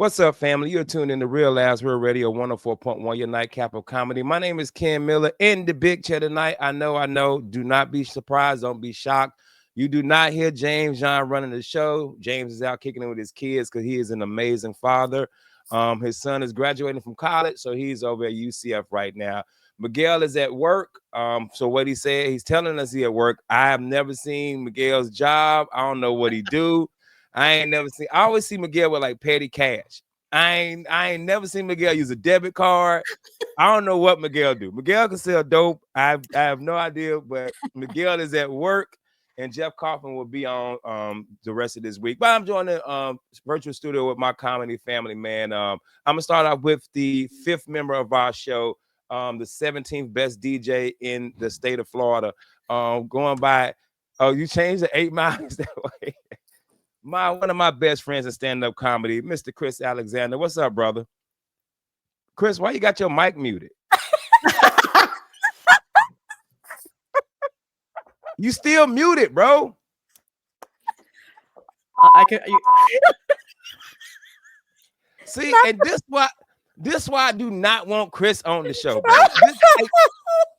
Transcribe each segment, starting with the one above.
What's up, family? You're tuned in to Real Labs Real Radio 104.1, your nightcap of comedy. My name is Ken Miller in the big chair tonight. I know. Do not be surprised. Don't be shocked. You do not hear James John running the show. James is out kicking it with his kids because he is an amazing father. His son is graduating from college, so he's over at UCF right now. Miguel is at work. So what he said, he's telling us he at work. I have never seen Miguel's job. I don't know what he do. I always see Miguel with like petty cash. I ain't never seen Miguel use a debit card. I don't know what Miguel do. Miguel can sell dope. I have no idea, but Miguel is at work, and Jeff Kaufman will be on the rest of this week. But I'm joining the virtual studio with my comedy family, man. I'm gonna start off with the fifth member of our show, the 17th best DJ in the state of Florida. Going by, you changed the 8 miles that way. One of my best friends in stand-up comedy, Mr. Chris Alexander. What's up, brother? Chris, why you got your mic muted? You still muted, bro. I can. See, and this why I do not want Chris on the show, bro.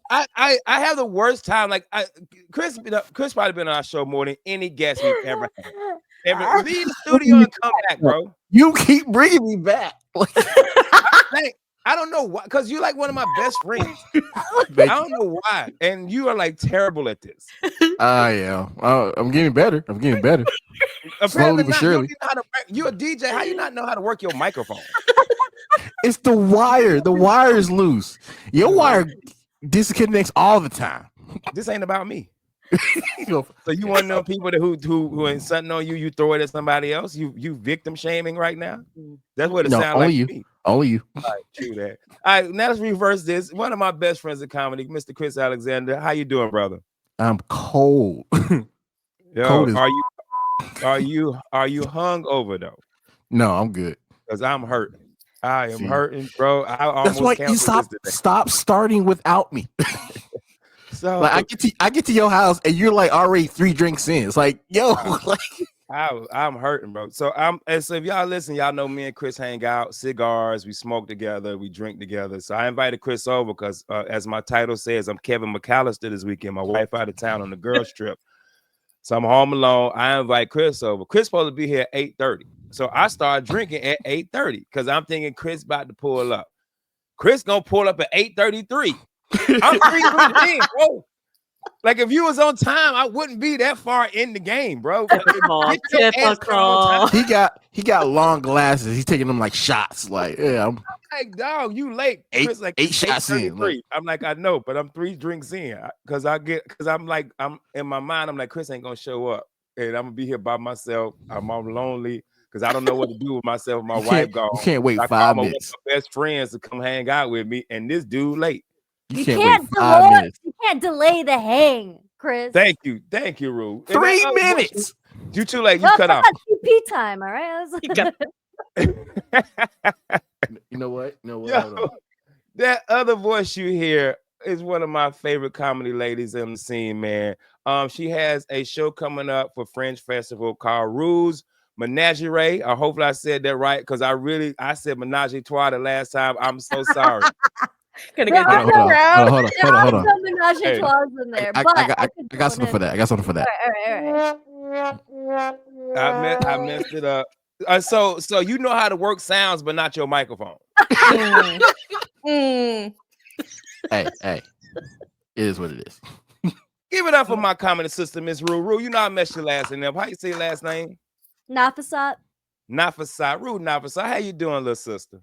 I have the worst time. Like Chris probably been on our show more than any guest we've ever had. Leave the studio and come back, bro. You keep bringing me back. I don't know why, because you're like one of my best friends. I don't know why, and you are like terrible at this. I am. I'm getting better. Slowly but surely. You're a DJ. How you not know how to work your microphone? It's the wire. The wire is loose. Your wire disconnects all the time. This ain't about me. So you want to know people who ain't something on you, you throw it at somebody else? You victim shaming right now? That's what it sounds like to me. Only you. All right, true that. All right, now let's reverse this. One of my best friends in comedy, Mr. Chris Alexander. How you doing, brother? I'm cold. Yo, cold are you hungover though? No, I'm good. Because I'm hurting. I am hurting, bro. That's why you stop starting without me. So like I get to your house and you're like already 3 drinks in. It's like, yo, I'm hurting, bro. So if y'all listen, y'all know me and Chris hang out, cigars, we smoke together, we drink together. So I invited Chris over because as my title says, I'm Kevin McAllister this weekend. My wife out of town on the girls trip. So I'm home alone. I invite Chris over. Chris supposed to be here at 8:30. So I started drinking at 8:30 because I'm thinking Chris about to pull up. Chris gonna pull up at 8:33. I'm 3 drinks in, bro. Like if you was on time, I wouldn't be that far in the game, bro. He got long glasses. He's taking them like shots. Like, yeah, I'm like, dog, you late. Eight shots in. Like, I'm like, I know, but I'm 3 drinks in because I'm in my mind, I'm like, Chris ain't gonna show up, and I'm gonna be here by myself. I'm lonely because I don't know what to do with myself. My wife gone. You can't wait 5 minutes. My best friends to come hang out with me, and this dude late. You can't delay the hang, Chris. Thank you, Roo. 3 minutes. You too late. You cut off. TP time. All right. You know what? Yo, that other voice you hear is one of my favorite comedy ladies on the scene, man. She has a show coming up for Fringe Festival called Roo's Menagerie. Hopefully I said that right because I said Menage a Trois the last time. I'm so sorry. Hold on. Menage a Trois in there, I got something for that. All right. I messed it up. So you know how to work sounds, but not your microphone. Hey, it is what it is. Give it up for my comedy sister, Miss Roo. Roo, you know I messed your last name up. How you say your last name? Nafasat. Roo Nafasat. How you doing, little sister?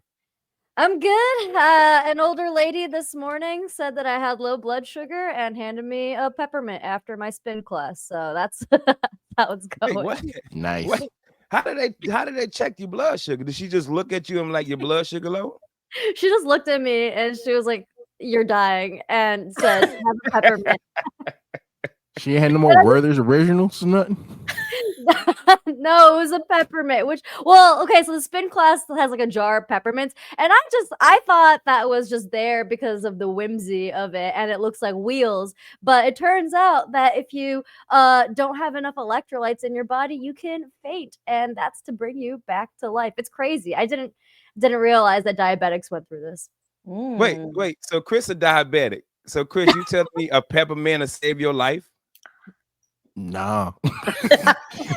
I'm good. An older lady this morning said that I had low blood sugar and handed me a peppermint after my spin class. So that's how it's going. Wait, what? Nice. What? How did they check your blood sugar? Did she just look at you and like your blood sugar low? She just looked at me and she was like, "You're dying," and said, "Have a peppermint." She had no more Werther's originals or nothing. No, it was a peppermint. Okay, so the spin class has like a jar of peppermints, and I thought that was just there because of the whimsy of it, and it looks like wheels. But it turns out that if you don't have enough electrolytes in your body, you can faint, and that's to bring you back to life. It's crazy. I didn't realize that diabetics went through this. Wait. So Chris is diabetic. So Chris, you telling me a peppermint will save your life? No.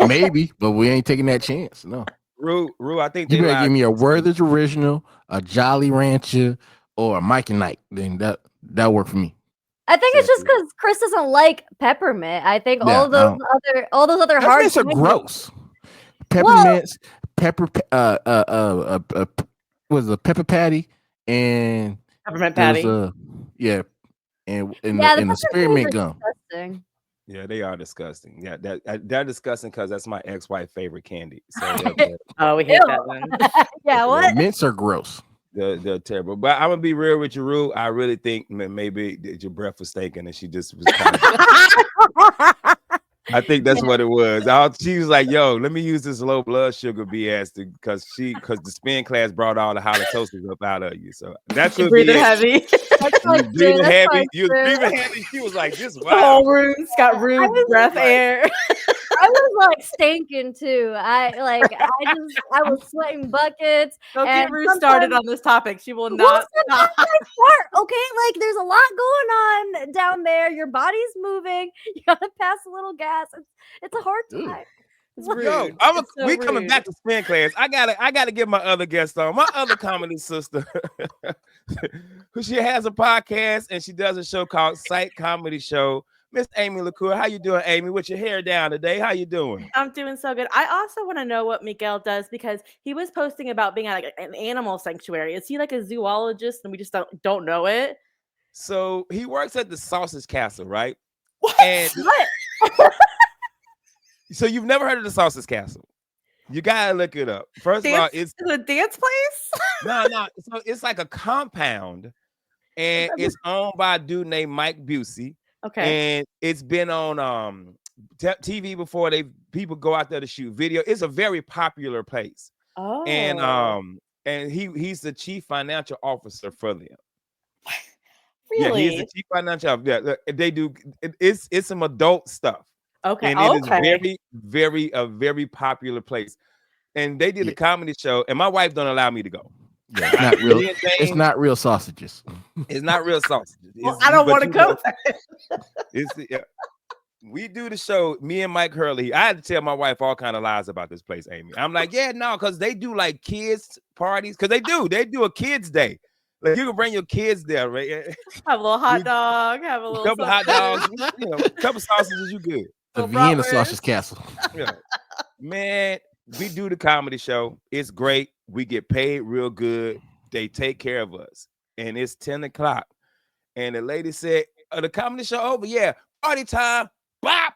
Maybe, but we ain't taking that chance. No. Roo, I think you better give me a Werther's Original, a Jolly Rancher, or a Mike and Ike. Then that work for me. I think it's just because Chris doesn't like peppermint. I think all those other hard things are gross. Peppermints, was a pepper patty and peppermint patty. And the spearmint gum. Disgusting. Yeah, they are disgusting. Yeah, they're disgusting because that's my ex-wife's favorite candy. So we hate that one. Yeah, what? Mints are gross. They're terrible. But I'm gonna be real with you, Roo. I really think maybe your breath was stinking and she just was kind of I think that's what it was. She was like, "Yo, let me use this low blood sugar BS because the spin class brought all the halitosis up out of you." So that's what breathing heavy. Breathing heavy. You breathing heavy. She was like, "This wow." The whole room's got room breath air. I was like stinking too. I was sweating buckets. Don't get Roo started on this topic. She will not stop. Okay, like there's a lot going on down there. Your body's moving. You gotta pass a little gas. It's a hard time. It's rude. Yo, we coming back to spin class. I gotta get my other guest on. My other comedy sister, who she has a podcast and she does a show called Psych Comedy Show. Miss Amy LeCours, how you doing, Amy? With your hair down today, how you doing? I'm doing so good. I also want to know what Miguel does because he was posting about being at like an animal sanctuary. Is he like a zoologist and we just don't know it? So he works at the Sausage Castle, right? What? And what? So you've never heard of the Sausage Castle? You gotta look it up. First of all, it's a dance place. No. So it's like a compound, and it's owned by a dude named Mike Busey. Okay. And it's been on TV before. People go out there to shoot video. It's a very popular place. Oh. And he's the chief financial officer for them. Really? Yeah, he's the chief financial officer. Yeah, they do. It's some adult stuff. Okay. And it is a very popular place. And they did a comedy show, and my wife don't allow me to go. Yeah, it's not real sausages. It's not real sausages. Well, I don't want to go. We do the show, me and Mike Hurley. I had to tell my wife all kind of lies about this place, Amy. I'm like, yeah, no, because they do like kids parties. Because they do a kids day. Like you can bring your kids there, right? Have a little hot dog. Have a little couple hot dogs. A couple sausages. You good? The Vienna Sausage Castle. Yeah. Man, we do the comedy show. It's great. We get paid real good. They take care of us. And it's 10 o'clock. And the lady said, the comedy show over? Yeah. Party time. Bop.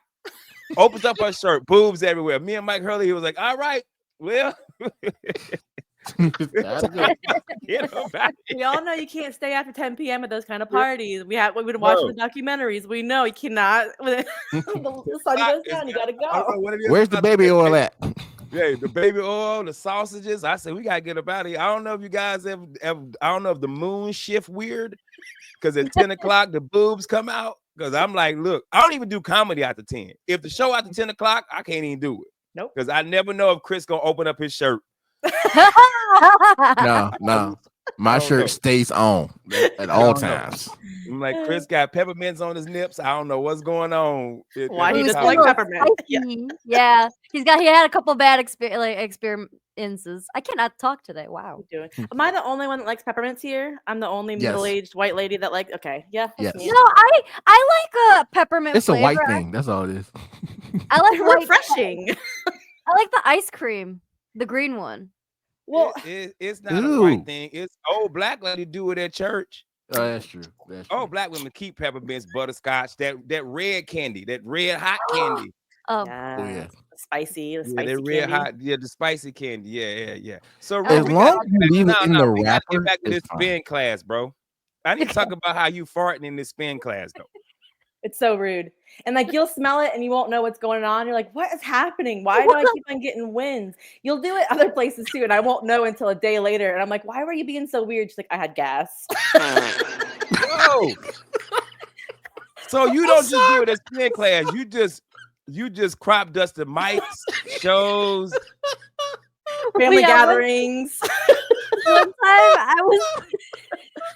Opens up her shirt. Boobs everywhere. Me and Mike Hurley, he was like, all right. Well. We all know you can't stay after 10 p.m. at those kind of parties. We've been watching the documentaries. We know you cannot. The sun goes down. You gotta go. Where's the baby oil at? Yeah, the baby oil, the sausages. I said we gotta get up out of here. I don't know if you guys ever I don't know if the moon shift weird because at 10 o'clock the boobs come out. Because I'm like, look, I don't even do comedy after 10. If the show after 10 o'clock, I can't even do it. Nope. Because I never know if Chris gonna open up his shirt. No. My shirt stays on at all times. I'm like, Chris got peppermints on his nips. I don't know what's going on. Why he doesn't like peppermint? Yeah, he had a couple bad experiences. I cannot talk today. Wow. Am I the only one that likes peppermints here? I'm the only middle-aged white lady that likes. Okay, yeah. Yes. No, I like a peppermint. It's a white thing. That's all it is. I like refreshing. I like the ice cream, the green one. Well, it's not a white thing. It's old black lady do it at church. Oh, that's true. Old black women keep peppermints, butterscotch, that red candy, that red hot candy. Yeah. Spicy. The spicy that red candy. Hot. Yeah, the spicy candy. Yeah. So as long as you leave it in the we wrapper, get back to this spin class, bro. I need to talk about how you farting in this spin class, though. It's so rude. And like you'll smell it and you won't know what's going on. You're like, what is happening? Why do I keep on getting winds? You'll do it other places too, and I won't know until a day later. And I'm like, why were you being so weird? She's like, I had gas. Whoa. So you don't just do it as spin class. You just crop dust the mics, shows, family gatherings. One time I was.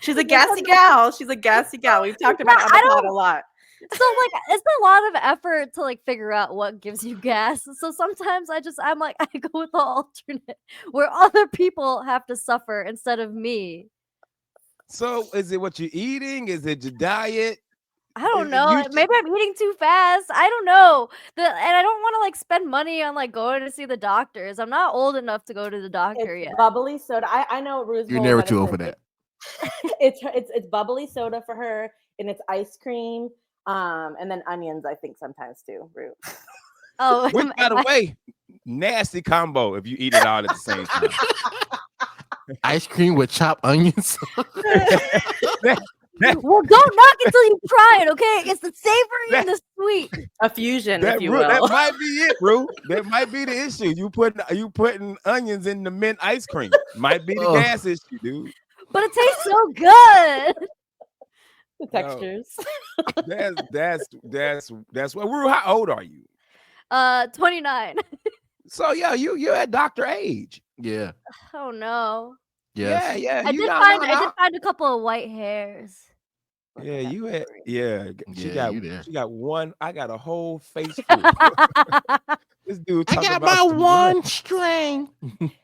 She's a gassy gal. She's a gassy gal. We've talked about it on the pod a lot. So like it's a lot of effort to like figure out what gives you gas. So sometimes I'm like I go with the alternate where other people have to suffer instead of me. So is it what you're eating? Is it your diet? I don't know. Maybe I'm eating too fast. I don't know. And I don't want to like spend money on like going to see the doctors. I'm not old enough to go to the doctor yet. Bubbly soda. I know Rue's. You're never too old for that. It's bubbly soda for her, and it's ice cream, and then onions. I think sometimes too. Rue. Oh, which by the way, nasty combo if you eat it all at the same time. Ice cream with chopped onions. Well, don't knock it till you try it, okay? It's the savory and the sweet. A fusion, if you will. That might be it, Roo. That might be the issue. You putting onions in the mint ice cream. Might be the gas issue, dude. But it tastes so good. The textures. That's what. Roo, how old are you? 29. So yeah, you're at doctor age. Yeah. Oh no. Yes. Yeah. I did find a couple of white hairs. Yeah, you had. Yeah, she got one. I got a whole face full. This dude. I got my one string.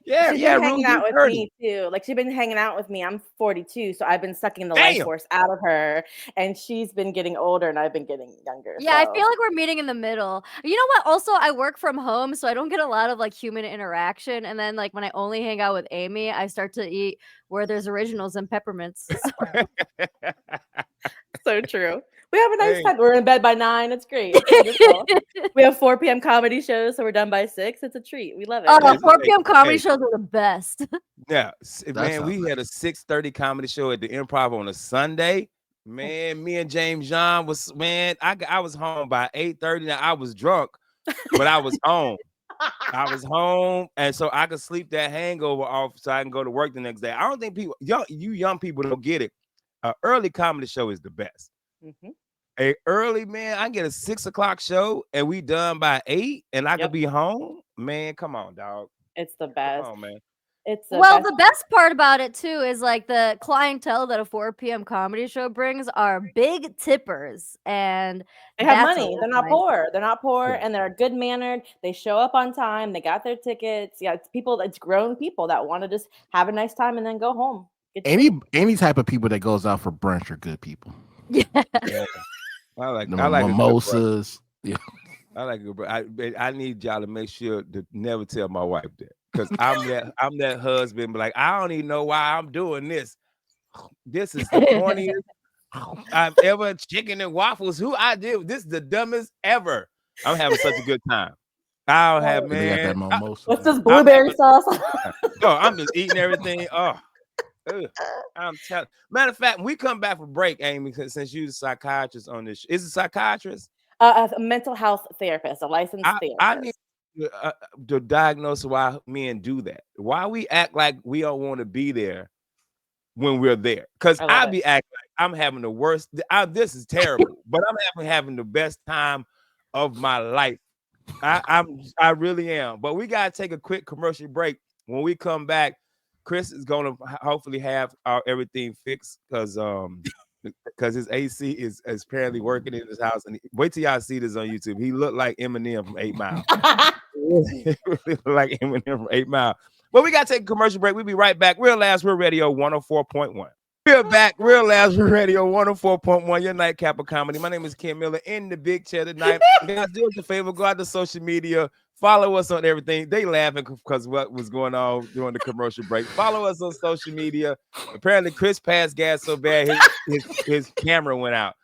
Yeah, she's been hanging out with me too. Like she's been hanging out with me. I'm 42, so I've been sucking the life force out of her, and she's been getting older, and I've been getting younger. Yeah, so. I feel like we're meeting in the middle. You know what? Also, I work from home, so I don't get a lot of like human interaction. And then like when I only hang out with Amy, I start to eat Werther's Originals and peppermints. So true. We have a nice time. We're in bed by 9. It's great. We have 4 p.m. comedy shows, so we're done by 6. It's a treat. We love it. Oh, 4 p.m. comedy shows are the best. Yeah, man. We had a 6:30 comedy show at the Improv on a Sunday. Man, me and James John was I was home by 8:30. Now I was drunk, but I was home. I was home, and so I could sleep that hangover off, so I can go to work the next day. I don't think young people don't get it. An early comedy show is the best. Mm-hmm. A early man, I get a 6 o'clock show, and we done by 8, and I could be home. Man, come on, dog. It's the best. Come on, man. The best part about it too is like the clientele that a 4 p.m. comedy show brings are big tippers, and they have money. They're not poor. They're not poor, and they're good mannered. They show up on time. They got their tickets. Yeah, it's grown people that want to just have a nice time and then go home. Any type of people that goes out for brunch are good people. Yeah. I like mimosas. Yeah. I like it, bro. I need y'all to make sure to never tell my wife that, because I'm that husband, but like I don't even know why I'm doing this. This is the corniest I've ever chicken and waffles. Who I did this is the dumbest ever. I'm having such a good time. I'll have man. What's this blueberry sauce? No, I'm just eating everything. Oh. I'm telling. Matter of fact, when we come back from break, Amy, since you're a psychiatrist on this, is a psychiatrist? A mental health therapist, a licensed therapist. I need to diagnose why men do that. Why we act like we don't want to be there when we're there? Because I be acting like I'm having the worst. This is terrible, but I'm having the best time of my life. I really am. But we gotta take a quick commercial break. When we come back, Chris is going to hopefully have everything fixed because his AC is apparently working in his house. And wait till y'all see this on YouTube. He looked like Eminem from 8 Mile. Like Eminem from 8 Mile. But we got to take a commercial break. We'll be right back. Real Last Real Radio 104.1. We're back. Real Last Real Radio 104.1. Your nightcap of comedy. My name is Ken Miller in the big chair tonight. Guys, do us a favor. Go out to social media. Follow us on everything. They laughing because what was going on during the commercial break. Follow us on social media. Apparently, Chris passed gas so bad his camera went out.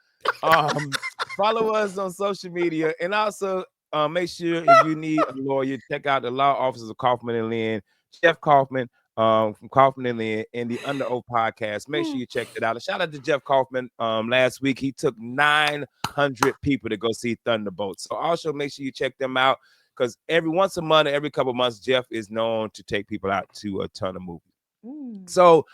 Follow us on social media, and also make sure if you need a lawyer, check out the law offices of Kaufman and Lynn. Jeff Kaufman, from Kaufman in the Under Oath podcast. Make sure you check that out. And shout out to Jeff Kaufman. Last week he took 900 people to go see Thunderbolts. So also make sure you check them out because every once a month, every couple of months, Jeff is known to take people out to a ton of movies. So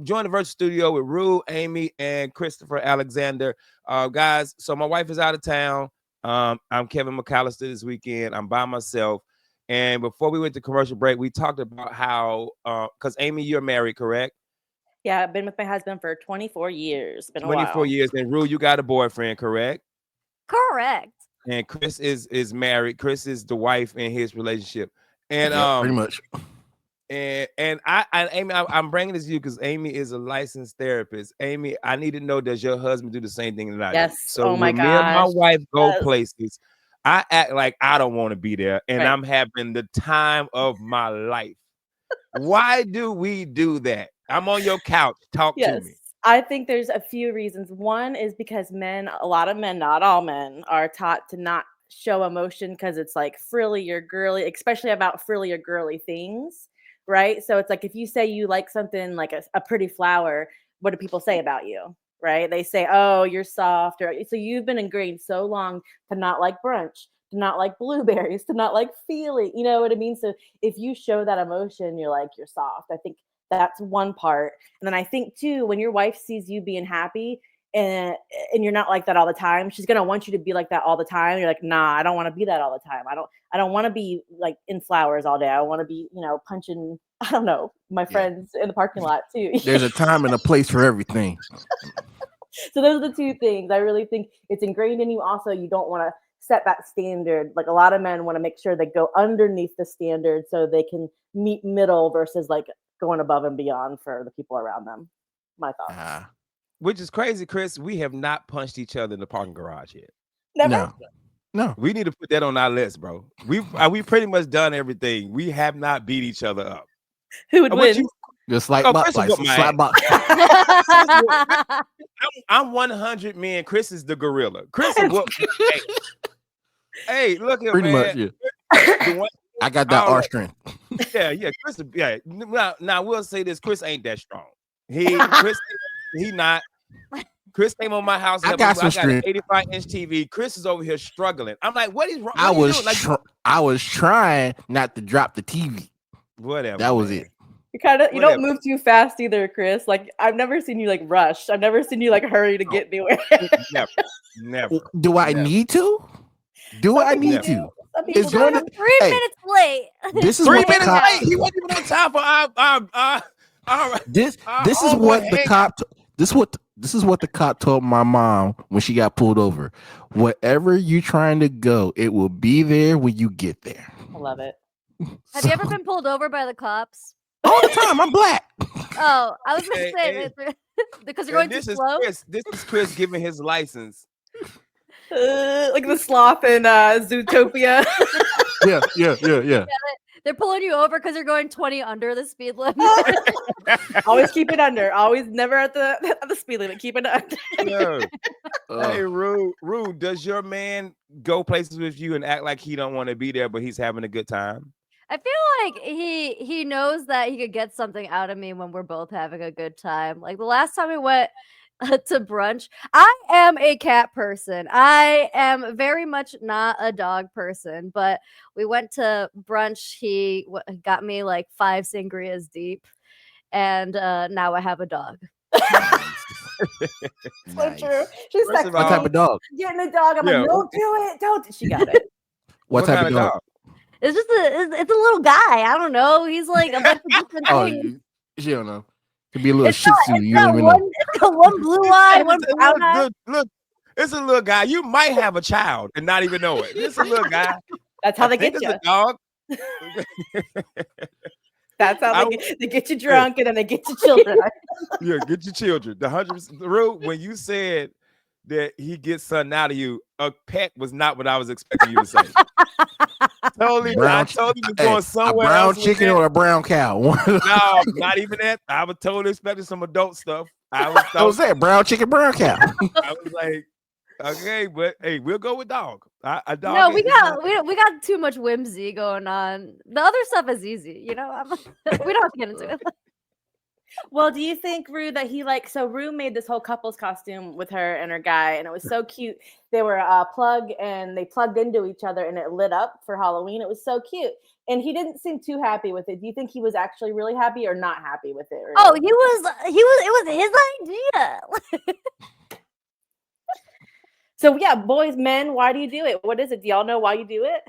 join the virtual studio with Roo, Amy, and Christopher Alexander. Guys, so my wife is out of town. I'm Kevin McAllister this weekend. I'm by myself. And before we went to commercial break, we talked about how, because Amy, you're married, correct? Yeah, I've been with my husband for 24 years. Been a 24 while. years. And Rue, you got a boyfriend, correct? Correct. And Chris is married. Chris is the wife in his relationship. And pretty much. And Amy, I'm bringing this to you because Amy is a licensed therapist. Amy, I need to know, does your husband do the same thing that I do? Yes. So oh my when me and my gosh. wife go Yes. places, I act like I don't want to be there, and Right. I'm having the time of my life. Why do we do that? I'm on your couch. Talk to me. I think there's a few reasons. One is because men, a lot of men, not all men, are taught to not show emotion because it's like frilly or girly, especially about frilly or girly things, right? So it's like if you say you like something like a pretty flower, what do people say about you, right? They say, oh, you're soft. Or so you've been ingrained so long to not like brunch, to not like blueberries, to not like feeling, you know what I mean? So if you show that emotion, you're like, you're soft. I think that's one part. And then I think too, when your wife sees you being happy and you're not like that all the time, she's gonna want you to be like that all the time. You're like, nah, I don't want to be that all the time. I don't want to be like in flowers all day. I want to be, punching, I don't know, my friends in the parking lot too. There's a time and a place for everything. So those are the two things. I really think it's ingrained in you. Also, you don't want to set that standard. Like a lot of men want to make sure they go underneath the standard so they can meet middle versus like going above and beyond for the people around them. My thoughts. Which is crazy, Chris. We have not punched each other in the parking garage yet. Never? No. We need to put that on our list, bro. We've pretty much done everything. We have not beat each other up. Who would win? Just like box. I'm 100 men. Chris is the gorilla. Chris is what? Hey, look at pretty much. Yeah. I got that R strength. Yeah. Chris, Now we'll say this: Chris ain't that strong. He not. Chris came on my house. I got an 85-inch TV. Chris is over here struggling. I'm like, what is wrong? I was trying not to drop the TV. Whatever. That was it. You don't move too fast either, Chris. Like I've never seen you like rush. I've never seen you like hurry to get anywhere. Never. Do I need to? I need to? It's going to 3 minutes late. This is 3 minutes late. He wasn't even on time for our This is what the cop. This is what the cop told my mom when she got pulled over. Wherever you're trying to go, it will be there when you get there. I love it. Have you ever been pulled over by the cops? All the time. I'm black. Oh, I was going to say because you're going too slow. This is Chris giving his license. Like the sloth in Zootopia. Yeah. They're pulling you over because you're going 20 under the speed limit. Always keep it under. Always never at the speed limit. Keep it under. Yeah. Hey, Roo, does your man go places with you and act like he don't want to be there, but he's having a good time? I feel like he knows that he could get something out of me when we're both having a good time. Like the last time we went to brunch, I am a cat person. I am very much not a dog person, but we went to brunch. He got me like 5 sangrias deep, and now I have a dog. So true. She's like, what type of dog? Getting a dog. I'm like, don't do it. Don't. She got it. What type of dog? It's just it's a little guy. I don't know. He's like a bunch of different things. You don't know. Could be a little Shih Tzu. You don't even know. It's got one blue eye, one brown eye. Look, it's a little guy. You might have a child and not even know it. It's a little guy. That's how they get you. A dog. That's how they get you drunk and then they get your children. Yeah, get your children. The 100%. Roo, when you said that he gets something out of you, a pet was not what I was expecting you to say. Totally. I told you to go somewhere a brown else. Chicken or a brown cow? No, not even that. I was totally expecting some adult stuff. I was saying brown chicken, brown cow. I was like, Okay, but hey, we'll go with dog. A dog. No, Is not, we got too much whimsy going on. The other stuff is easy, we don't have to get into it. Well, do you think, Rue, that so Rue made this whole couple's costume with her and her guy, and it was so cute. They were plug and they plugged into each other and it lit up for Halloween. It was so cute. And he didn't seem too happy with it. Do you think he was actually really happy or not happy with it? Rue? Oh, it was his idea. So yeah, boys, men, why do you do it? What is it? Do y'all know why you do it?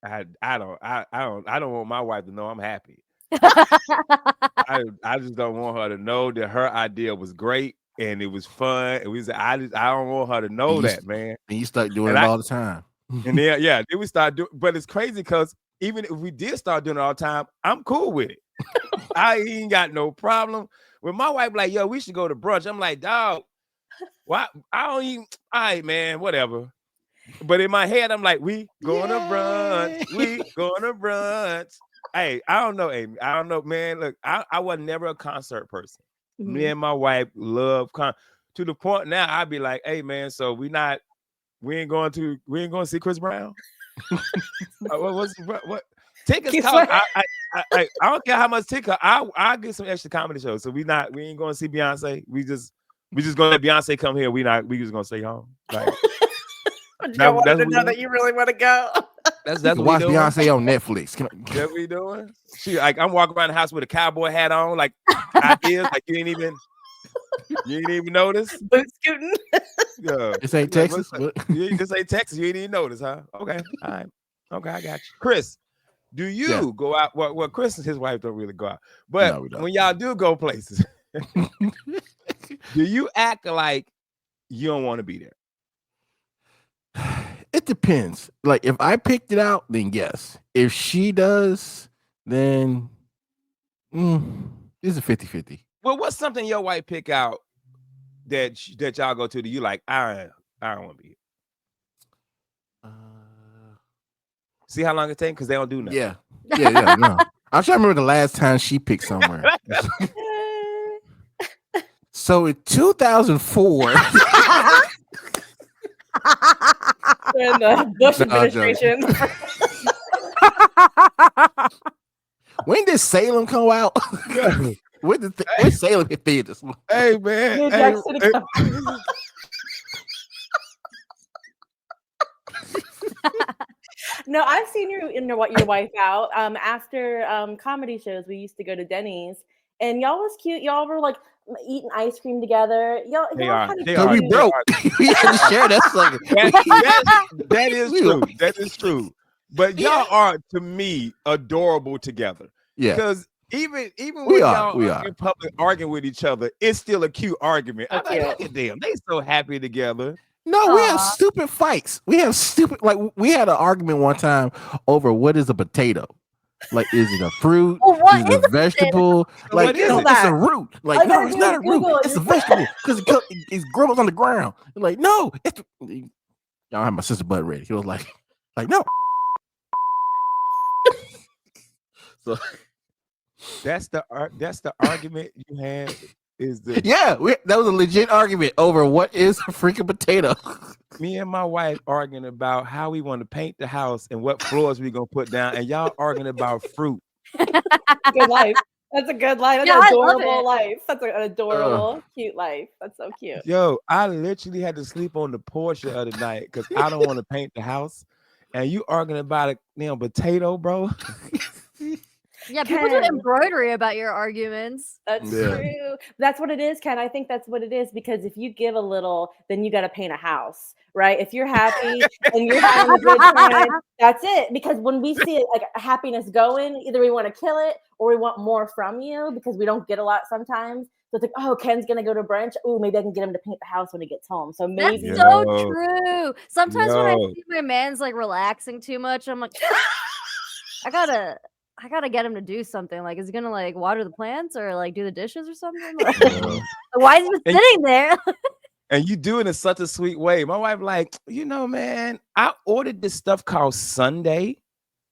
I don't want my wife to know I'm happy. I just don't want her to know that her idea was great and it was fun. And I don't want her to know that, man. And you start doing it all the time. And then we start doing. But it's crazy because even if we did start doing it all the time, I'm cool with it. I ain't got no problem. When my wife like, yo, we should go to brunch. I'm like, dog, why? I don't even. All right, man, whatever. But in my head, I'm like, we going to brunch. We going to brunch. Hey, I don't know, Amy. I don't know, man. Look, I was never a concert person. Mm-hmm. Me and my wife love to the point now. I'd be like, hey, man, so we ain't going to see Chris Brown. What tickets cost? I don't care how much ticket. I'll get some extra comedy shows. So we ain't going to see Beyonce. We just gonna let Beyonce come here. We just gonna stay home. Like, I wanted to know that you really want to go. That's what watch Beyonce on Netflix. That's what we doing. I'm walking around the house with a cowboy hat on, like ideas, like you ain't even notice. Boot scooting. Yeah. This ain't Texas. This ain't Texas. You ain't even notice, huh? Okay, all right. Okay, I got you. Chris, do you go out? Well, Chris and his wife don't really go out, but when y'all do go places, do you act like you don't want to be there? It depends. Like if I picked it out, then yes. If she does, then it's a 50-50. Well, what's something your wife pick out that y'all go to? Do you like? I don't want to be here. See how long it takes because they don't do nothing. Yeah. No. I'm trying to remember the last time she picked somewhere. So in 2004. In the Bush administration. When did Salem come out? When Salem hit theaters? Hey man. No, I've seen your wife out. After comedy shows, we used to go to Denny's, and y'all was cute. Y'all were like eating ice cream together. Y'all we broke. We had to share that sucker. That is true. That is true. But y'all are, to me, adorable together. Yeah. Because even when y'all are in public arguing with each other, it's still a cute argument. I'm like, look at them. They so happy together. No, we have stupid fights. We have we had an argument one time over what is a potato. Like, is it a fruit? Is it a vegetable? Like, it's a root. Like, no, it's not a root. It's a vegetable because it grows on the ground. Like, no, y'all have my sister butt ready. He was like no. So that's the argument you had. That was a legit argument over what is a freaking potato. Me and my wife arguing about how we want to paint the house and what floors we gonna put down, and y'all arguing about fruit. Good life. That's a good life. That's an adorable life. That's an adorable, cute life. That's so cute. Yo, I literally had to sleep on the porch the other night because I don't want to paint the house, and you arguing about a damn potato, bro. Yeah, people do embroidery about your arguments. That's true. That's what it is, Ken. I think that's what it is, because if you give a little, then you got to paint a house, right? If you're happy and you're having a good time, that's it. Because when we see like happiness going, either we want to kill it or we want more from you because we don't get a lot sometimes. So it's like, oh, Ken's going to go to brunch. Oh, maybe I can get him to paint the house when he gets home. So maybe. That's so true. Sometimes when I see my man's like relaxing too much, I'm like, I gotta get him to do something. Like, is he gonna like water the plants or like do the dishes or something? Like, why is he sitting there? And you do it in such a sweet way. My wife like, man, I ordered this stuff called Sunday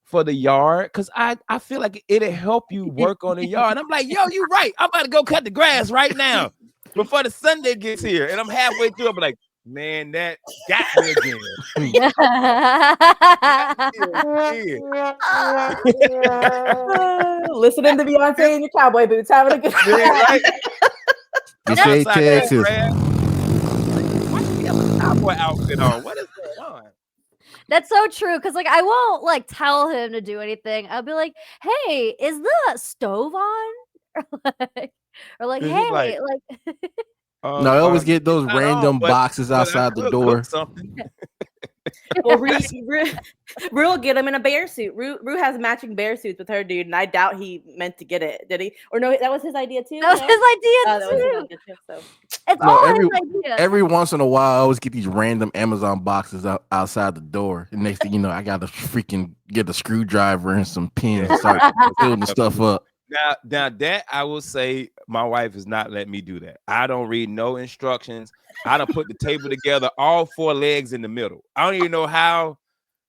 for the yard because I feel like it'll help you work on the yard. And I'm like, yo, you right. I'm about to go cut the grass right now before the Sunday gets here. And I'm halfway through. I'm like, Man, that got me again. Listening to Beyonce in your cowboy boots, having a good time. Right? You say Texas. Why do you have a cowboy outfit on? What is going on? That's so true. Because like I won't like tell him to do anything. I'll be like, "Hey, is the stove on?" or like, He's like, "Hey, like." No, I always get those it's not on, random boxes but I outside the could door. cook something. Well, Roo will get him in a bear suit. Roo has matching bear suits with her dude, and I doubt he meant to get it. Did he? Or no, that was his idea too. That was his idea That was his too. idea too. So It's No, all his idea. every once in a while, I always get these random Amazon boxes outside the door. And next thing you know, I got to freaking get a screwdriver and some pins and start building stuff up. Now that I will say, my wife is not letting me do that. I don't read no instructions. I don't put the table together, all 4 legs in the middle. I don't even know how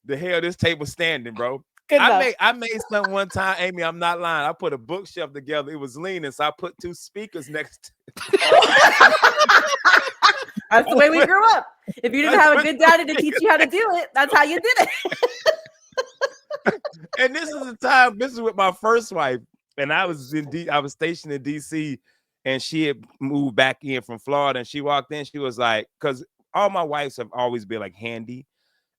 the hell this table's standing, bro. I made something one time, Amy. I'm not lying. I put a bookshelf together. It was leaning, so I put 2 speakers next. That's the way we grew up. If you didn't have a good daddy to teach you how to do it, that's how you did it. And this is the time. This is with my first wife, and I was I was stationed in DC, and she had moved back in from Florida. And she walked in. She was like, because all my wives have always been like handy.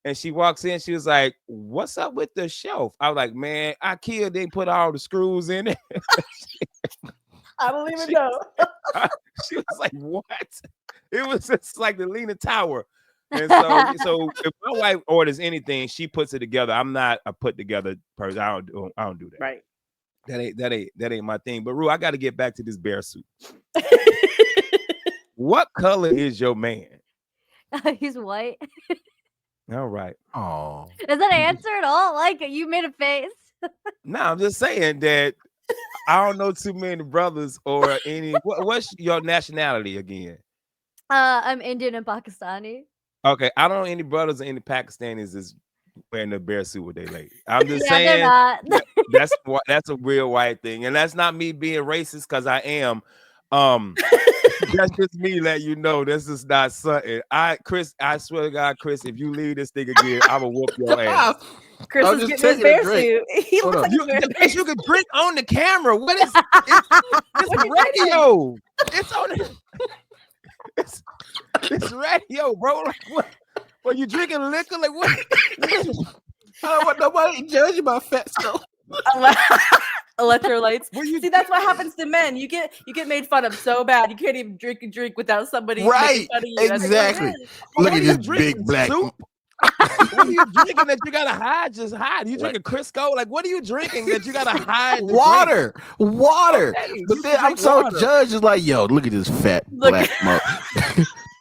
And she walks in, she was like, "What's up with the shelf?" I was like, "Man, IKEA didn't put all the screws in it." I don't even know. She was like, "What?" It was just like the Leaning Tower. And so if my wife orders anything, she puts it together. I'm not a put together person. I don't do that. Right. That ain't my thing. But Roo, I got to get back to this bear suit. What color is your man? He's white. All right. Oh, Is that an answer at all? Like you made a face. No, I'm just saying that I don't know too many brothers or any. What's your nationality again? I'm Indian and Pakistani. Okay, I don't know any brothers or any Pakistanis is wearing a bear suit with their lady. I'm just Yeah, they're saying not. that's a real white thing, and that's not me being racist because I am. That's just me letting you know this is not something. Chris, I swear to God, Chris, if you leave this thing again, I will whoop your ass. Chris is getting his bear suit. He looks like you can drink on the camera. What is it's radio? It's on it. It's radio, bro. Like what? Well, you drinking liquor? Like what? I don't want nobody judging my fat stuff. Electrolytes. See, that's what happens to men. You get made fun of so bad. You can't even drink a drink without somebody making fun of you. Exactly. Look at this big black. Soup? What are you drinking that you gotta hide? Just hide. You drinking Crisco? Like what are you drinking that you gotta hide? Water. Okay, but then I'm so judged. Is like, yo, look at this fat black mother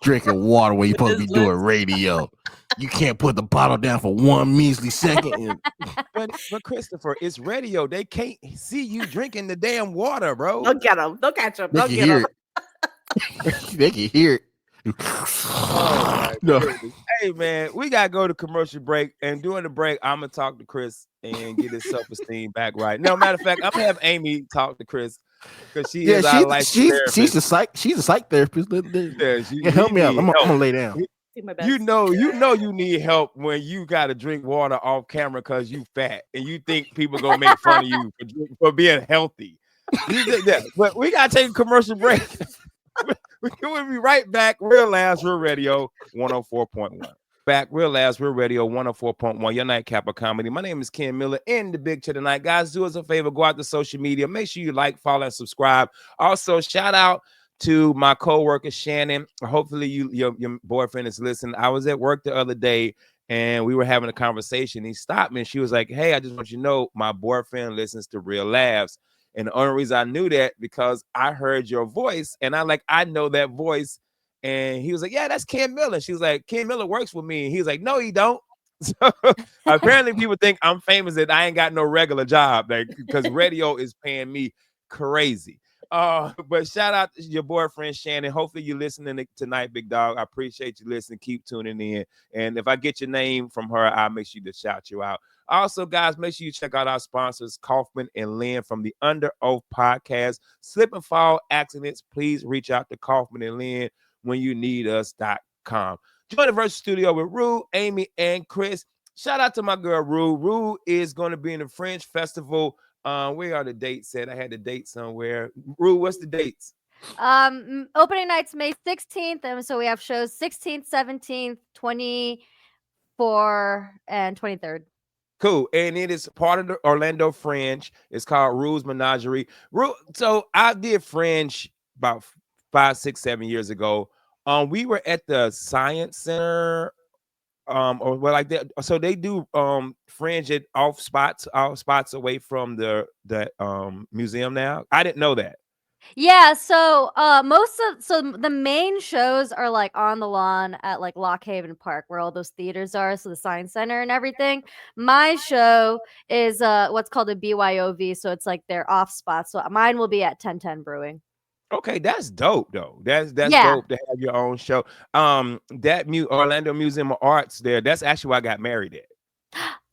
drinking water when you supposed to be doing radio. You can't put the bottle down for 1 measly second. But Christopher, it's radio. They can't see you drinking the damn water, bro. Don't get them. Don't catch them. They can hear it. They can hear it. Oh no. Hey man, we gotta go to commercial break, and during the break, I'm gonna talk to Chris and get his self-esteem back right. No, matter of fact, I'm gonna have Amy talk to Chris because she's a psych therapist. Yeah, help me out. I'm gonna lay down. You know you need help when you gotta drink water off camera because you fat and you think people gonna make fun of you for being healthy. But we gotta take a commercial break. We'll be right back. Real Labs, Real Radio 104.1. Back, Real Labs, Real Radio 104.1. Your nightcap of comedy. My name is Ken Miller in the big chair tonight. Guys, do us a favor. Go out to social media. Make sure you like, follow, and subscribe. Also, shout out to my co-worker Shannon. Hopefully your boyfriend is listening. I was at work the other day and we were having a conversation. He stopped me and she was like, "Hey, I just want you to know my boyfriend listens to Real Labs." And the only reason I knew that because I heard your voice and I know that voice. And he was like, "Yeah, that's Ken Miller." She was like, "Ken Miller works with me." And he was like, "No, he don't." So apparently people think I'm famous that I ain't got no regular job because radio is paying me crazy. But shout out to your boyfriend Shannon. Hopefully you're listening tonight, big dog. I appreciate you listening. Keep tuning in. And if I get your name from her, I'll make sure to shout you out. Also, guys, make sure you check out our sponsors, Kaufman and Lynn from the Under Oath podcast. Slip and fall accidents, please reach out to Kaufman and Lynn when you need us.com. gmail.com. Join the Virtual Studio with Roo, Amy, and Chris. Shout out to my girl Roo. Roo is going to be in the Fringe Festival. Where are the dates at? I had the date somewhere. Roo, what's the dates? Opening night's May 16th, and so we have shows 16th, 17th, 24, and 23rd. Cool. And it is part of the Orlando Fringe. It's called Roo's Menagerie. So I did Fringe about 5, 6, 7 years ago. We were at the Science Center, or well, like that. So they do Fringe at off spots away from the museum now. I didn't know that. Yeah, so the main shows are like on the lawn at like Lock Haven Park where all those theaters are, so the Science Center and everything. My show is what's called a BYOV, so it's like their off spots. So mine will be at 1010 Brewing. Okay, that's dope though. That's Yeah. dope to have your own show. That Orlando Museum of Arts there, that's actually where I got married at.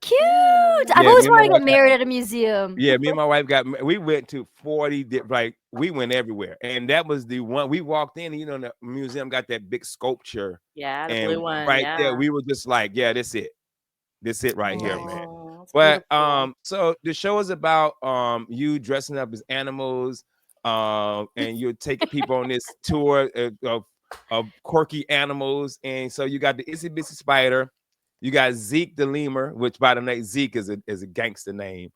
Cute. Yeah, I've always wanted to get married at a museum. Yeah, me and my wife we went to 40, like we went everywhere. And that was the one we walked in, and the museum got that big sculpture. Yeah, the and blue one. Right yeah. there, we were just like, yeah, that's it. That's it right here, man. That's But beautiful. so the show is about you dressing up as animals, and you take people on this tour of quirky animals. And so you got the Itsy Bitsy Spider. You got Zeke the lemur, which by the name Zeke is a gangster name.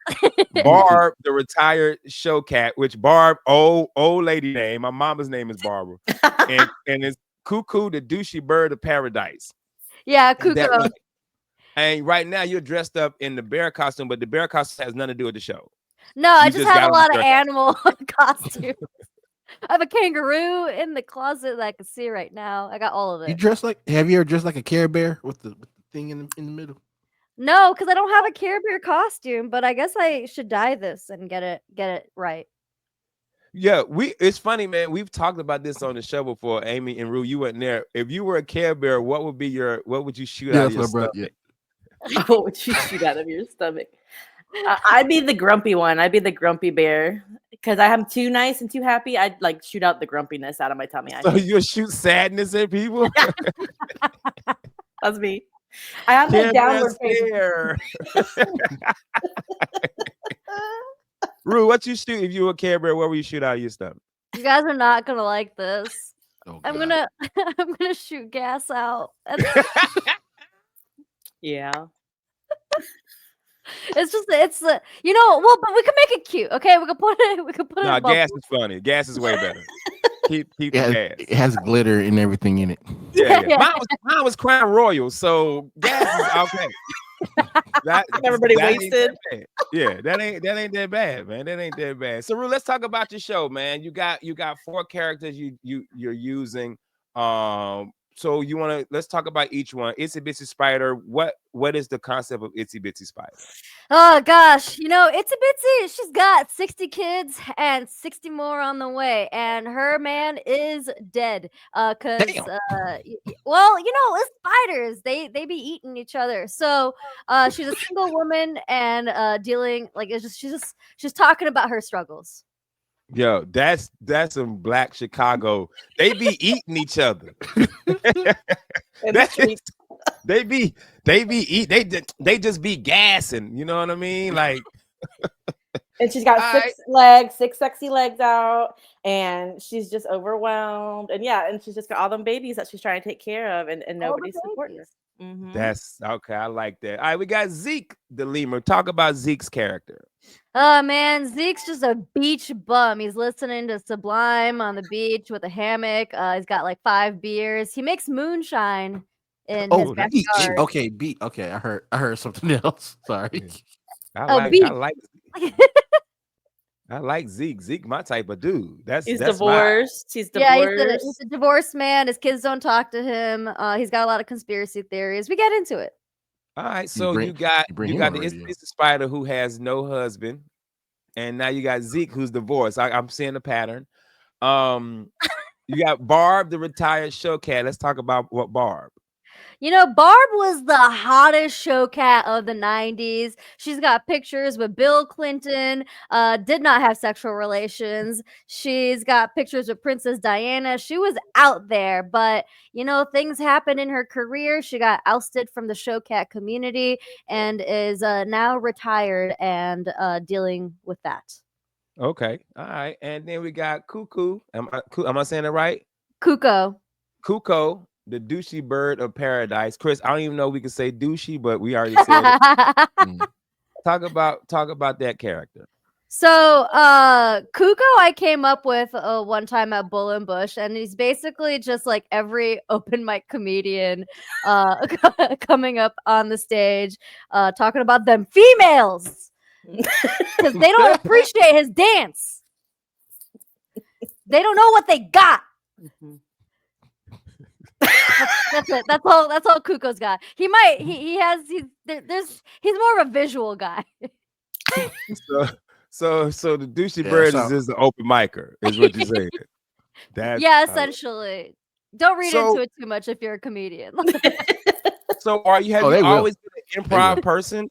Barb, the retired show cat, which Barb, old lady name. My mama's name is Barbara. and it's Cuckoo, the douchey bird of paradise. Yeah, Cuckoo. And right now you're dressed up in the bear costume, but the bear costume has nothing to do with the show. No, I just have a lot of animal costumes. I have a kangaroo in the closet that I can see right now. I got all of it. Have you ever dressed like a Care Bear with the thing in the middle? No, because I don't have a Care Bear costume, but I guess I should dye this and get it right. Yeah, it's funny, man. We've talked about this on the show before, Amy and Roo. You weren't there. If you were a Care Bear, what would you shoot out of your stomach? What would you shoot out of your stomach? I'd be the grumpy one. I'd be the grumpy bear because I'm too nice and too happy. I'd like shoot out the grumpiness out of my tummy. So you'll shoot sadness at people? That's me. I have the downward stare. Roo, what you shoot if you were a Care Bear? What will you shoot out of your stomach? You guys are not gonna like this. Oh, I'm gonna shoot gas out. Yeah. It's but we can make it cute, okay? We can put it. No, gas is funny. Gas is way better. Keep the gas. It has glitter and everything in it. Yeah. Mine was Crown Royal, so gas is okay. Everybody wasted. Yeah, that ain't that bad, man. That ain't that bad. So Roo, let's talk about your show, man. You got 4 characters you're using. So let's talk about each one. Itsy Bitsy Spider. What is the concept of Itsy Bitsy Spider? Oh gosh, Itsy Bitsy, she's got 60 kids and 60 more on the way, and her man is dead. Cause it's spiders. They be eating each other. So she's a single woman and dealing she's talking about her struggles. Yo, that's some Black Chicago. They be eating each other. They just be gassing. You know what I mean? Like, and she's got 6 sexy legs out, and she's just overwhelmed. And she's just got all them babies that she's trying to take care of, and nobody's supporting her. Mm-hmm. That's okay. I like that. All right, we got Zeke the lemur. Talk about Zeke's character. Oh man, Zeke's just a beach bum. He's listening to Sublime on the beach with a hammock. He's got like 5 beers. He makes moonshine in his backyard. Okay, okay. I heard something else. Sorry. I like Zeke. Zeke, my type of dude. He's divorced. He's divorced. He's a divorced man. His kids don't talk to him. He's got a lot of conspiracy theories. We get into it. All right, so you got the Itsy Bitsy Spider who has no husband, and now you got Zeke who's divorced. I'm seeing a pattern. You got Barb, the retired show cat. Let's talk about what Barb. Barb was the hottest show cat of the 90s. She's got pictures with Bill Clinton, did not have sexual relations. She's got pictures with Princess Diana. She was out there, but things happened in her career. She got ousted from the show cat community and is now retired and dealing with that. Okay. All right. And then we got Cuckoo. Am I saying it right? Cuckoo, the douchey bird of paradise. Chris, I don't even know if we can say douchey, but we already said it. Talk about that character. So, Kuko, I came up with one time at Bull and Bush, and he's basically just like every open mic comedian coming up on the stage, talking about them females because they don't appreciate his dance. They don't know what they got. That's it. That's all Kuko's got. He's more of a visual guy. So the douchey bird is just the open micer, is what you're saying. Yeah, essentially. Don't read into it too much if you're a comedian. So have you always been an improv person?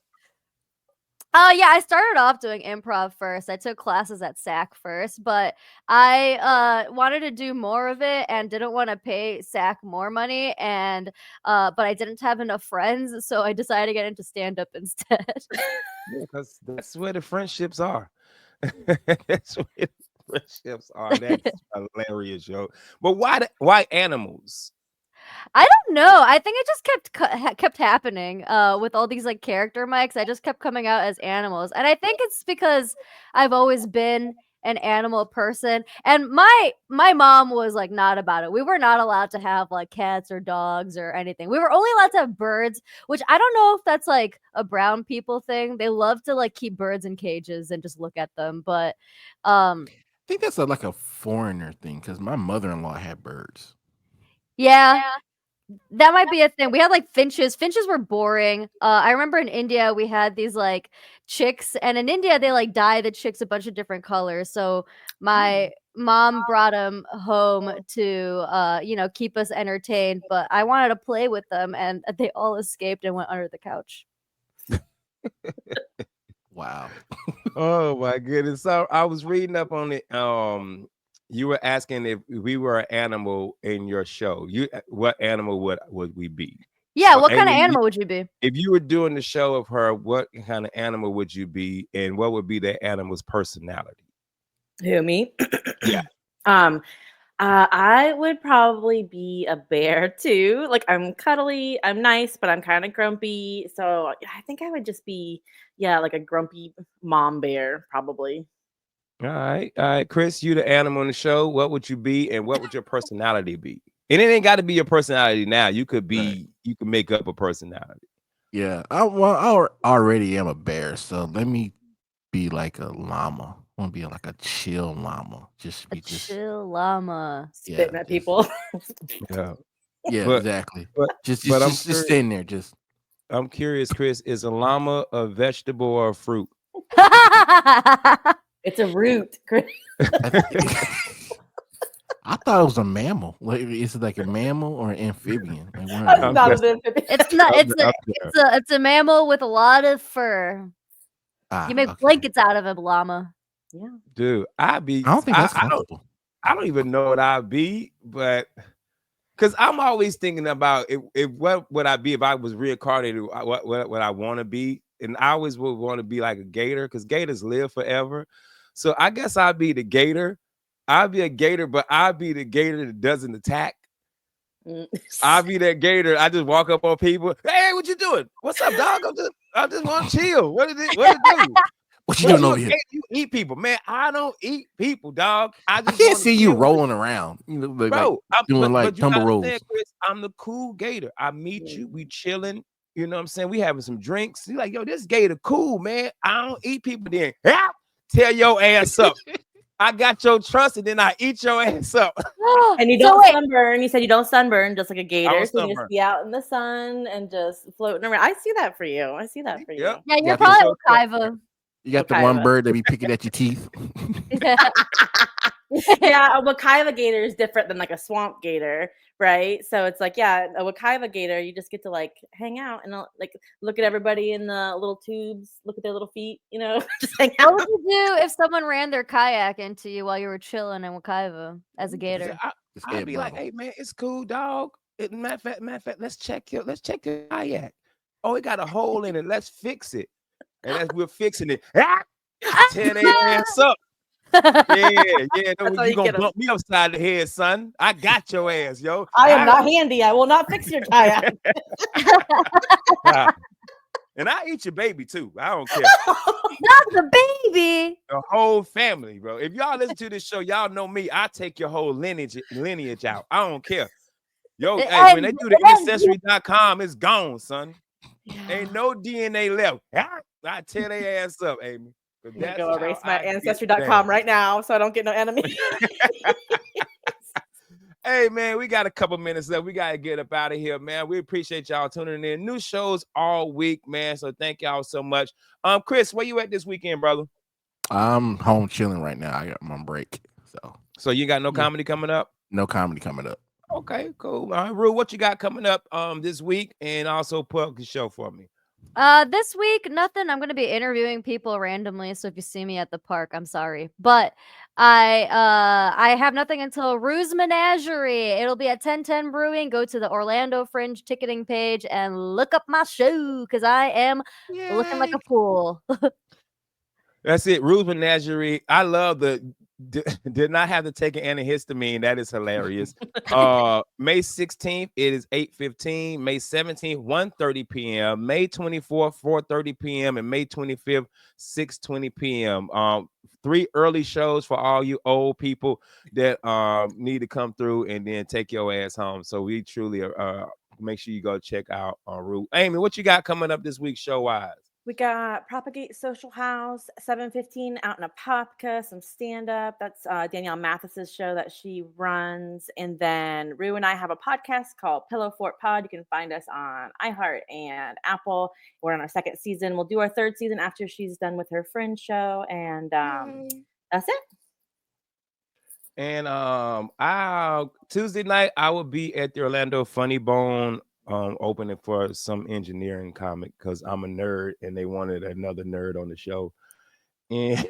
Yeah, I started off doing improv first. I took classes at SAC first, but I wanted to do more of it and didn't want to pay SAC more money, and but I didn't have enough friends, so I decided to get into stand-up instead. Yeah, because that's where the friendships are. That's where the friendships are. That's hilarious, yo. But why animals? I don't know. I think it just kept happening with all these like character mics. I just kept coming out as animals, and I think it's because I've always been an animal person, and my mom was like not about it. We were not allowed to have like cats or dogs or anything. We were only allowed to have birds, which I don't know if that's like a brown people thing. They love to like keep birds in cages and just look at them, but I think that's like a foreigner thing because my mother-in-law had birds. Yeah. That might be a thing. We had like finches. Finches were boring. I remember in India we had these like chicks, and in India they like dye the chicks a bunch of different colors. So my mom brought them home to keep us entertained. But I wanted to play with them, and they all escaped and went under the couch. Wow. Oh my goodness. So I was reading up on it. You were asking if we were an animal in your show. What animal would we be? Yeah, what kind of animal would you be? If you were doing the show of her, what kind of animal would you be, and what would be that animal's personality? Who, me? Yeah. I would probably be a bear too. Like I'm cuddly, I'm nice, but I'm kind of grumpy. So I think I would just be, like a grumpy mom bear, probably. All right, Chris, you the animal in the show. What would you be, and what would your personality be? And it ain't got to be your personality now. You could be, right. You can make up a personality. Yeah, I already am a bear, so let me be like a llama. I want to be like a chill llama. Chill llama. Spitting at people. Yeah. Yeah, exactly. But just staying there. I'm curious, Chris, is a llama a vegetable or a fruit? It's a root, Chris. I thought it was a mammal. Like, is it like a mammal or an amphibian? Like, it's not an amphibian. It's not. It's a mammal with a lot of fur. You make blankets out of a llama. Yeah, dude. I don't think that's comfortable. I don't even know what I'd be, but because I'm always thinking about if what would I be if I was reincarnated? What I want to be, and I always would want to be like a gator because gators live forever. So I guess I'd be the gator. I'd be a gator, but I'd be the gator that doesn't attack. I'll be that gator. I just walk up on people. Hey, what you doing? What's up, dog? I just want to chill. What it do? What you doing over here? You eat people, man. I don't eat people, dog. I can't see you rolling around. Bro, I'm doing like tumble rolls. Chris, I'm the cool gator. I meet you. We chilling. You know what I'm saying? We having some drinks. You like, yo, this gator cool, man. I don't eat people. Then tear your ass up. I got your trust, and then I eat your ass up. And you don't sunburn. You said you don't sunburn, just like a gator. So you just be out in the sun and just floating around. I see that for you. Yep. Yeah, you're probably Kaiva. You got the one bird that be picking at your teeth. Yeah, a Wakaiva gator is different than like a swamp gator, right? So it's like, yeah, a Wakaiva gator, you just get to like hang out and like look at everybody in the little tubes, look at their little feet, just hang What out. would you do if someone ran their kayak into you while you were chilling in Wakaiva as a gator? I'd be like, hey man, it's cool, dog. Matter of fact, let's check your kayak. Oh, it got a hole in it. Let's fix it. And as we're fixing it, tear their ass up. Yeah. No, you gonna bump me upside the head, son. I got your ass, yo. I am not handy. I will not fix your kayak. And I eat your baby too. I don't care. Not the baby. The whole family, bro. If y'all listen to this show, y'all know me. I take your whole lineage out. I don't care. Yo, hey, when they do the ancestry.com, it's gone, son. Yeah. Ain't no DNA left. I tear their ass up, Amy. I'm gonna go erase my ancestry.com right now so I don't get no enemies. Hey, man, we got a couple minutes left. We got to get up out of here, man. We appreciate y'all tuning in. New shows all week, man. So thank y'all so much. Chris, where you at this weekend, brother? I'm home chilling right now. I got my break. So you got no comedy coming up? No comedy coming up. Okay, cool. All right, Roo, what you got coming up this week? And also plug the show for me. This week, nothing. I'm gonna be interviewing people randomly, so if you see me at the park, I'm sorry. But I have nothing until Roo's Menagerie. It'll be at 1010 Brewing. Go to the Orlando Fringe ticketing page and look up my show because I am looking like a fool. That's it. Roo's Menagerie. I love did not have to take an antihistamine. That is hilarious. May 16th, it is 8:15. May 17th, 1:30 p.m. May 24th, 4:30 p.m. and May 25th, 6:20 p.m. 3 early shows for all you old people that need to come through and then take your ass home. So we truly make sure you go check out Roo. Amy, what you got coming up this week show wise? We got Propagate Social House, 7:15 out in Apopka, some stand-up. That's Danielle Mathis's show that she runs. And then Roo and I have a podcast called Pillow Fort Pod. You can find us on iHeart and Apple. We're on our 2nd season. We'll do our 3rd season after she's done with her Fringe show. And that's it. And Tuesday night, I will be at the Orlando Funny Bone opening for some engineering comic because I'm a nerd and they wanted another nerd on the show. And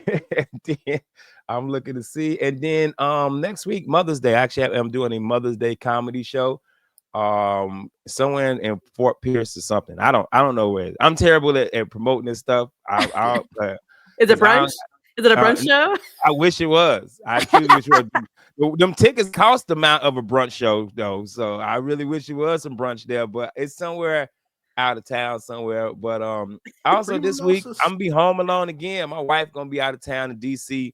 then I'm looking to see. And then next week, Mother's Day. Actually, I'm doing a Mother's Day comedy show somewhere in Fort Pierce or something. I don't know where. I'm terrible at promoting this stuff. Is it brunch? Is it a brunch show? I wish it was. I truly wish it was. Them tickets cost the amount of a brunch show, though. So I really wish it was some brunch there, but it's somewhere out of town somewhere. But also this week, I'm gonna be home alone again. My wife gonna be out of town in DC.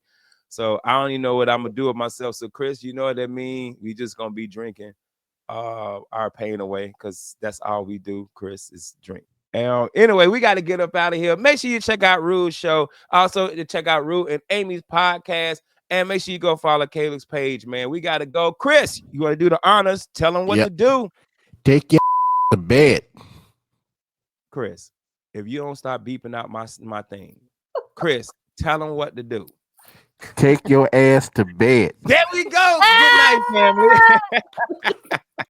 So I don't even know what I'm gonna do with myself. So Chris, you know what that means? We just gonna be drinking our pain away because that's all we do, Chris, is drink. Anyway, we got to get up out of here. Make sure you check out Roo's show. Also, to check out Roo and Amy's podcast. And make sure you go follow Caleb's page, man. We got to go. Chris, you want to do the honors? Tell them what to do. Take your to bed. Chris, if you don't stop beeping out my thing. Chris, tell them what to do. Take your ass to bed. There we go. Good night, family.